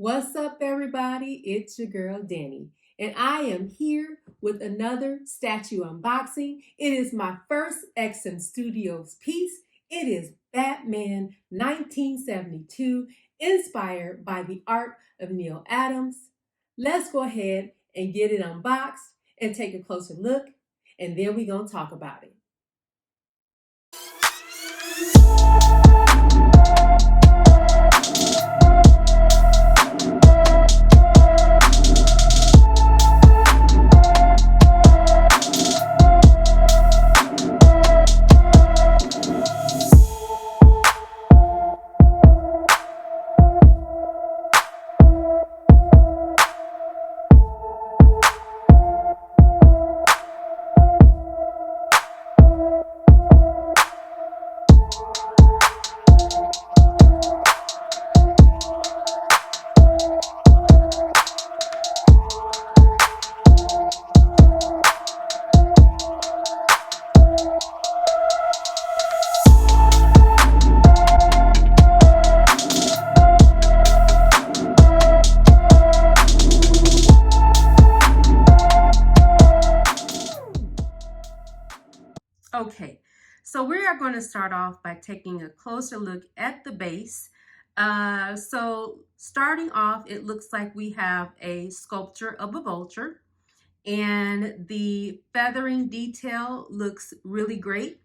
What's up, everybody? It's your girl, Danny, and I am here with another statue unboxing. It is my first Exum Studios piece. It is Batman 1972, inspired by the art of Neil Adams. Let's go ahead and get it unboxed and take a closer look, and then we're going to talk about it. Okay, so we are going to start off by taking a closer look at the base. So starting off, it looks like we have a sculpture of a vulture, and the feathering detail looks really great.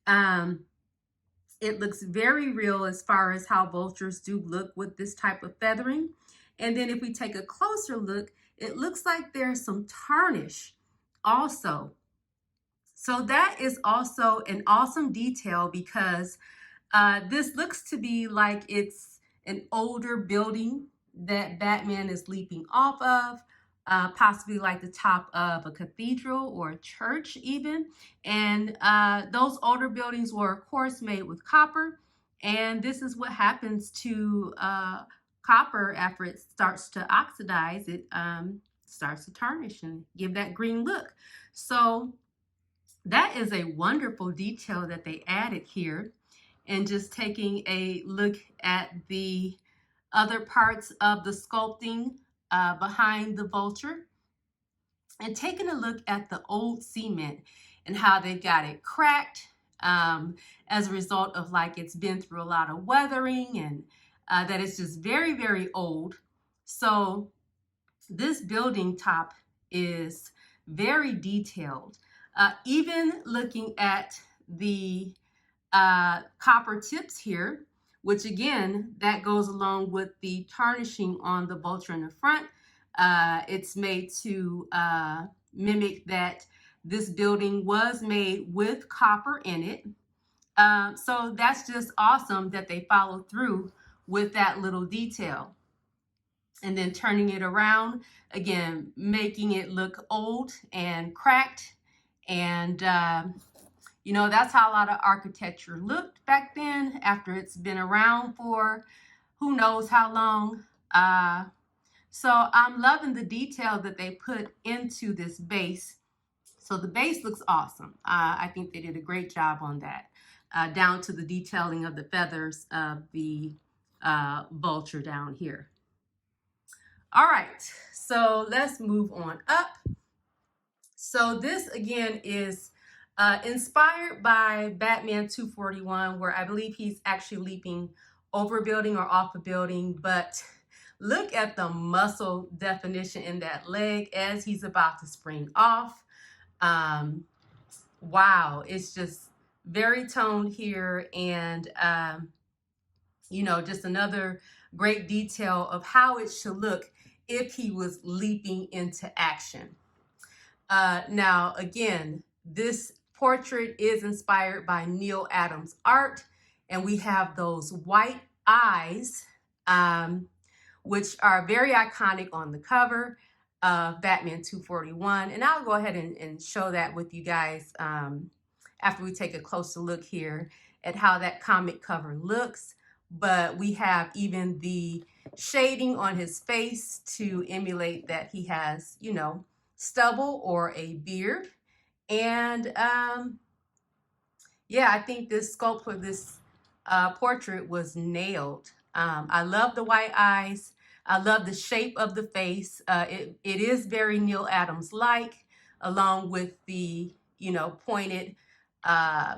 It looks very real as far as how vultures do look with this type of feathering. And then if we take a closer look, it looks like there's some tarnish also. So that is also an awesome detail because this looks to be like it's an older building that Batman is leaping off of, possibly like the top of a cathedral or a church even. And those older buildings were, of course, made with copper. And this is what happens to copper after it starts to oxidize. It starts to tarnish and give that green look. So that is a wonderful detail that they added here. And just taking a look at the other parts of the sculpting behind the vulture, and taking a look at the old cement and how they got it cracked as a result of like it's been through a lot of weathering, and that it's just very, very old. So this building top is very detailed. Even looking at the copper tips here, which again, that goes along with the tarnishing on the vulture in the front. It's made to mimic that this building was made with copper in it. So that's just awesome that they followed through with that little detail. And then turning it around, again, making it look old and cracked. And, you know, that's how a lot of architecture looked back then after it's been around for who knows how long. So I'm loving the detail that they put into this base. So the base looks awesome. I think they did a great job on that, down to the detailing of the feathers of the vulture down here. All right, so let's move on up. So this again is inspired by Batman 241, where I believe he's actually leaping over a building or off a building, but look at the muscle definition in that leg as he's about to spring off. Wow, it's just very toned here, and you know, just another great detail of how it should look if he was leaping into action. Now, again, this portrait is inspired by Neil Adams' art, and we have those white eyes, which are very iconic on the cover of Batman 241. And I'll go ahead and show that with you guys after we take a closer look here at how that comic cover looks. But we have even the shading on his face to emulate that he has, you know, stubble or a beard. And yeah, I think this sculpt for this portrait was nailed. I love the white eyes. I love the shape of the face. It is very Neal Adams-like, along with the, pointed, uh,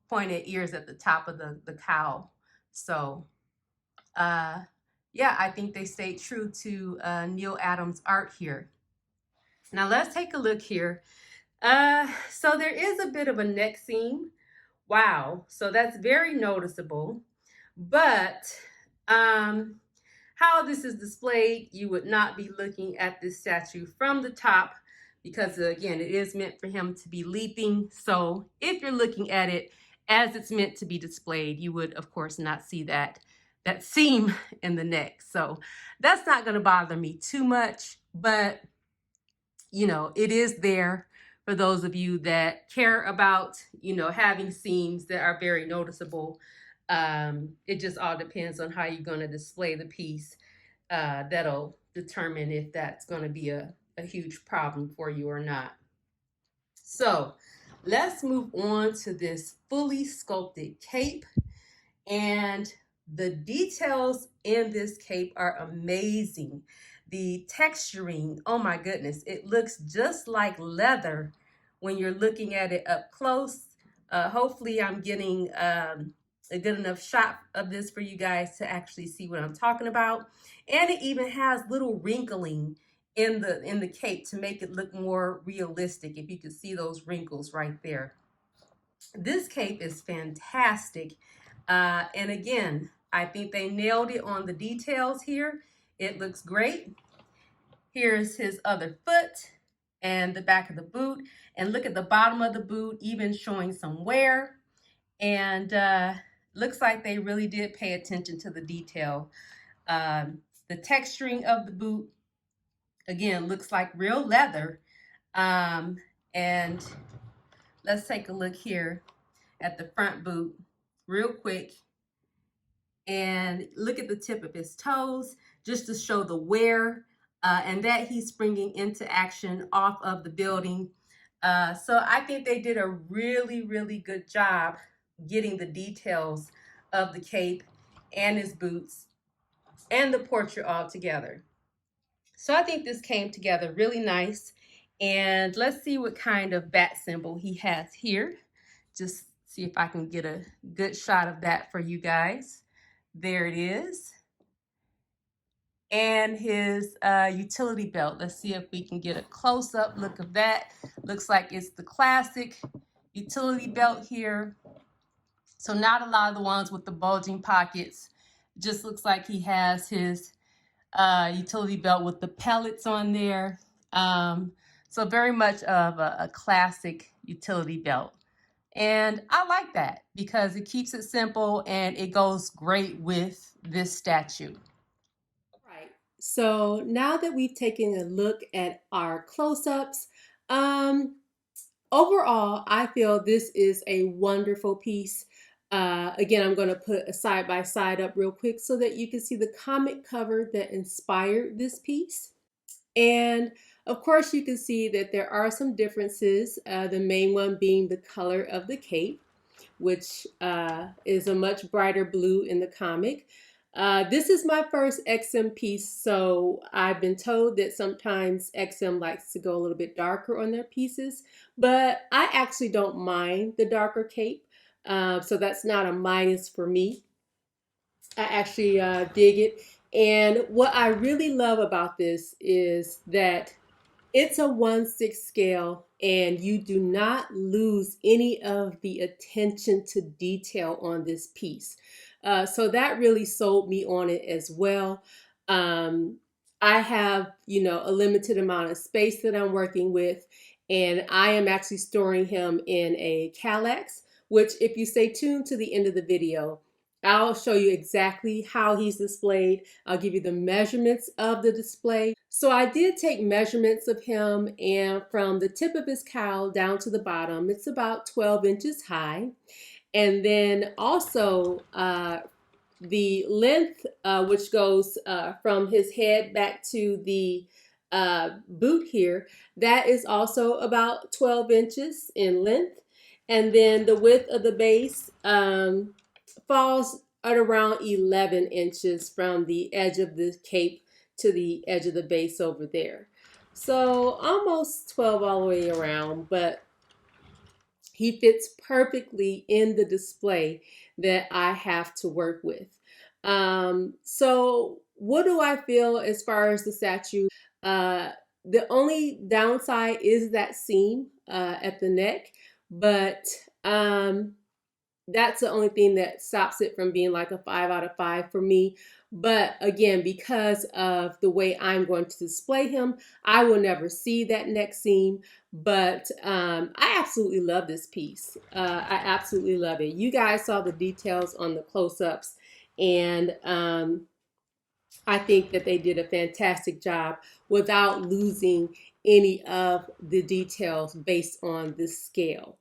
pointed ears at the top of the cowl. So, yeah, I think they stayed true to Neal Adams' art here. Now let's take a look here. So there is a bit of a neck seam. Wow, so that's very noticeable. But how this is displayed, you would not be looking at this statue from the top because, again, it is meant for him to be leaping. So if you're looking at it as it's meant to be displayed, you would, of course, not see that seam in the neck. So that's not going to bother me too much, but it is there for those of you that care about, having seams that are very noticeable. It just all depends on how you're going to display the piece. That'll determine if that's going to be a huge problem for you or not. So let's move on to this fully sculpted cape. And the details in this cape are amazing. The texturing, oh my goodness, it looks just like leather when you're looking at it up close. Hopefully I'm getting a good enough shot of this for you guys to actually see what I'm talking about. And it even has little wrinkling in the cape to make it look more realistic, if you can see those wrinkles right there. This cape is fantastic. And again, I think they nailed it on the details here. It looks great. Here's his other foot and the back of the boot. And look at the bottom of the boot, even showing some wear. And looks like they really did pay attention to the detail. The texturing of the boot, again, looks like real leather. And let's take a look here at the front boot real quick. And look at the tip of his toes, just to show the wear and that he's springing into action off of the building. So I think they did a really, really good job getting the details of the cape and his boots and the portrait all together. So I think this came together really nice. And let's see what kind of bat symbol he has here. Just see if I can get a good shot of that for you guys. There it is. And his utility belt. Let's see if we can get a close-up look of that. Looks like it's the classic utility belt here. So not a lot of the ones with the bulging pockets. Just looks like he has his utility belt with the pellets on there. So very much of a classic utility belt. And I like that because it keeps it simple and it goes great with this statue. Right. So now that we've taken a look at our close-ups, overall, I feel this is a wonderful piece. Again, I'm going to put a side-by-side up real quick so that you can see the comic cover that inspired this piece. And of course, you can see that there are some differences, the main one being the color of the cape, which is a much brighter blue in the comic. This is my first XM piece, so I've been told that sometimes XM likes to go a little bit darker on their pieces, but I actually don't mind the darker cape, so that's not a minus for me. I actually dig it. And what I really love about this is that it's a 1/6 scale and you do not lose any of the attention to detail on this piece. So that really sold me on it as well. I have, a limited amount of space that I'm working with, and I am actually storing him in a Kallax, which if you stay tuned to the end of the video, I'll show you exactly how he's displayed. I'll give you the measurements of the display. So I did take measurements of him, and from the tip of his cowl down to the bottom, it's about 12 inches high. And then also the length, which goes from his head back to the boot here, that is also about 12 inches in length. And then the width of the base falls at around 11 inches from the edge of the cape to the edge of the base over there. So almost 12 all the way around, but he fits perfectly in the display that I have to work with. So what do I feel as far as the statue? The only downside is that seam at the neck, but that's the only thing that stops it from being like a 5 out of 5 for me. But again, because of the way I'm going to display him, I will never see that neck seam. But I absolutely love this piece. I absolutely love it. You guys saw the details on the close-ups, and I think that they did a fantastic job without losing any of the details based on this scale.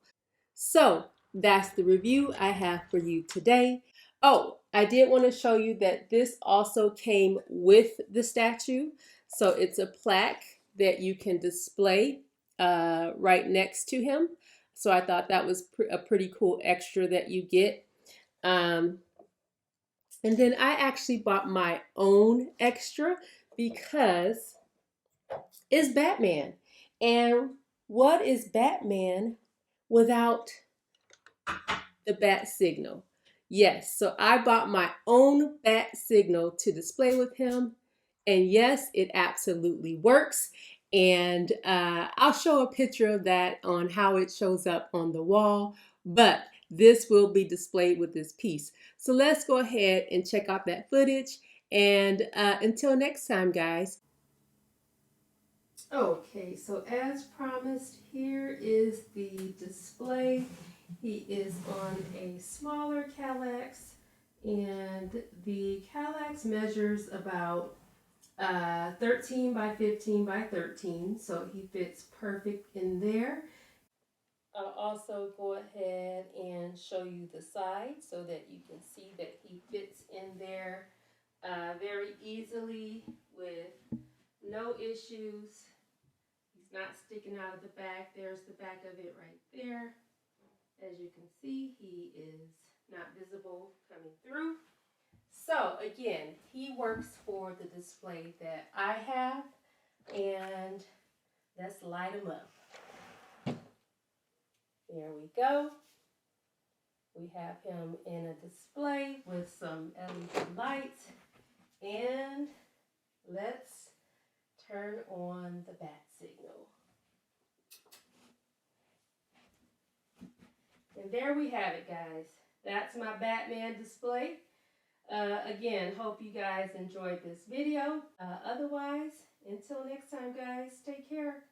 So that's the review I have for you today. Oh, I did want to show you that this also came with the statue. So it's a plaque that you can display right next to him. So I thought that was a pretty cool extra that you get. And then I actually bought my own extra because it's Batman. And what is Batman without the bat signal? Yes, so I bought my own bat signal to display with him. And yes, it absolutely works. And I'll show a picture of that on how it shows up on the wall. But this will be displayed with this piece. So let's go ahead and check out that footage. And until next time, guys. Okay, so as promised, here is the display. He is on a smaller Kallax, and the Kallax measures about 13 by 15 by 13, so he fits perfect in there. I'll also go ahead and show you the side so that you can see that he fits in there very easily with no issues. He's not sticking out of the back. There's the back of it right there. As you can see, he is not visible coming through. So again, he works for the display that I have, and let's light him up. There we go. We have him in a display with some LED lights, and let's turn on the bat signal. And there we have it, guys. That's my Batman display. Again, hope you guys enjoyed this video. Otherwise, until next time, guys, take care.